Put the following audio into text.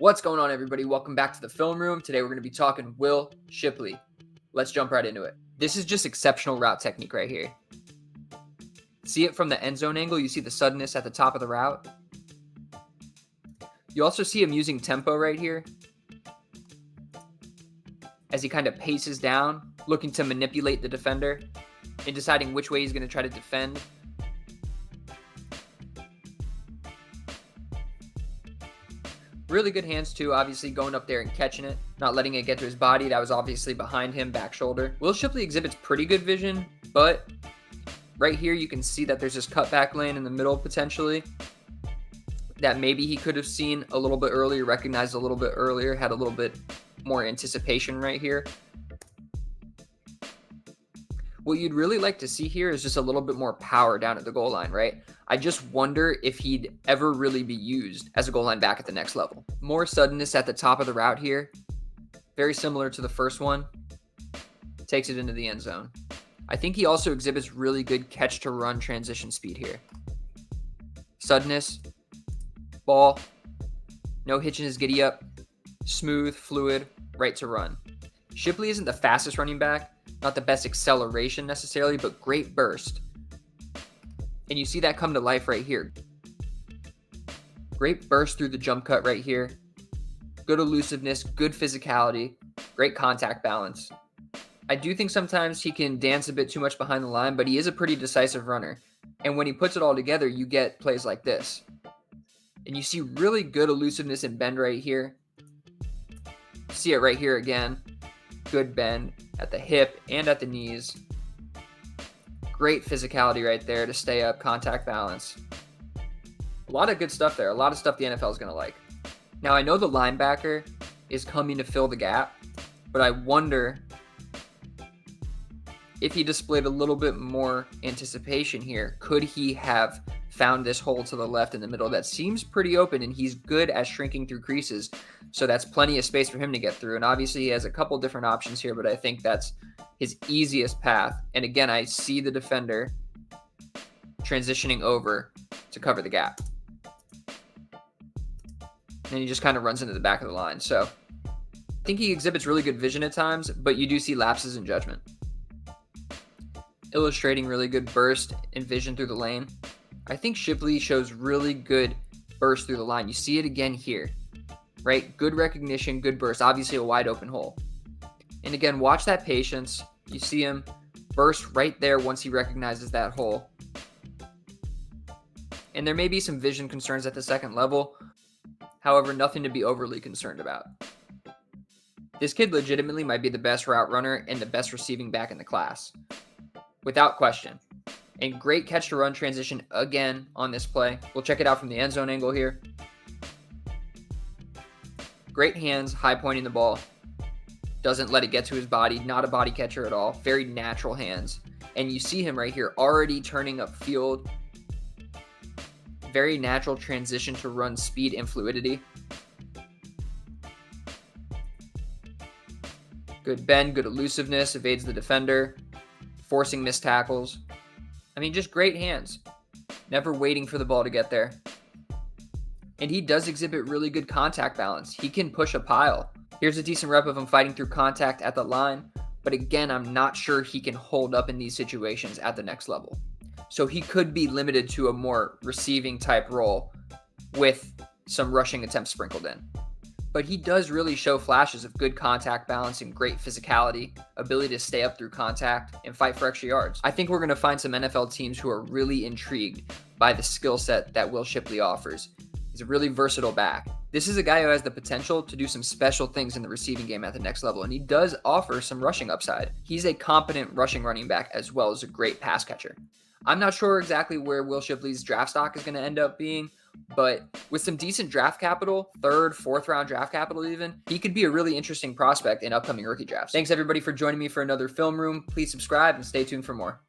What's going on, everybody? Welcome back to the film room. Today we're going to be talking Will Shipley. Let's jump right into it. This is just exceptional route technique right here. See it from the end zone angle. You see the suddenness at the top of the route. You also see him using tempo right here as he kind of paces down, looking to manipulate the defender and deciding which way he's going to try to defend. Really good hands too, obviously going up there and catching it, not letting it get to his body. That was obviously behind him, back shoulder. Will Shipley exhibits pretty good vision, but right here you can see that there's this cutback lane in the middle potentially that maybe he could have seen a little bit earlier, recognized a little bit earlier, had a little bit more anticipation right here. What you'd really like to see here is just a little bit more power down at the goal line, right? I just wonder if he'd ever really be used as a goal line back at the next level. More suddenness at the top of the route here. Very similar to the first one. Takes it into the end zone. I think he also exhibits really good catch to run transition speed here. Suddenness, ball, no hitch in his giddy up, smooth, fluid, right to run. Shipley isn't the fastest running back, not the best acceleration necessarily, but great burst. And you see that come to life right here. Great burst through the jump cut right here. Good elusiveness, good physicality, great contact balance. I do think sometimes he can dance a bit too much behind the line, but he is a pretty decisive runner. And when he puts it all together, you get plays like this. And you see really good elusiveness and bend right here. See it right here again. Good bend at the hip and at the knees. Great physicality right there to stay up, contact balance. A lot of good stuff there. A lot of stuff the NFL is going to like. Now, I know the linebacker is coming to fill the gap, but I wonder if he displayed a little bit more anticipation here. Could he have found this hole to the left in the middle that seems pretty open, and he's good at shrinking through creases, so that's plenty of space for him to get through. And obviously he has a couple different options here, but I think that's his easiest path. And again, I see the defender transitioning over to cover the gap, and he just kind of runs into the back of the line. So I think he exhibits really good vision at times, but you do see lapses in judgment. Illustrating really good burst and vision through the lane. I think Shipley shows really good burst through the line. You see it again here, right? Good recognition, good burst, obviously a wide open hole. And again, watch that patience. You see him burst right there once he recognizes that hole. And there may be some vision concerns at the second level. However, nothing to be overly concerned about. This kid legitimately might be the best route runner and the best receiving back in the class, without question. And great catch to run transition again on this play. We'll check it out from the end zone angle here. Great hands, high pointing the ball. Doesn't let it get to his body. Not a body catcher at all. Very natural hands. And you see him right here already turning up field. Very natural transition to run speed and fluidity. Good bend, good elusiveness, evades the defender. Forcing missed tackles. I mean, just great hands. Never waiting for the ball to get there. And he does exhibit really good contact balance. He can push a pile. Here's a decent rep of him fighting through contact at the line. But again, I'm not sure he can hold up in these situations at the next level. So he could be limited to a more receiving type role with some rushing attempts sprinkled in. But he does really show flashes of good contact balance and great physicality, ability to stay up through contact and fight for extra yards. I think we're going to find some NFL teams who are really intrigued by the skill set that Will Shipley offers. He's a really versatile back. This is a guy who has the potential to do some special things in the receiving game at the next level, and he does offer some rushing upside. He's a competent rushing running back as well as a great pass catcher. I'm not sure exactly where Will Shipley's draft stock is going to end up being, but with some decent draft capital, third, fourth round draft capital even, he could be a really interesting prospect in upcoming rookie drafts. Thanks everybody for joining me for another Film Room. Please subscribe and stay tuned for more.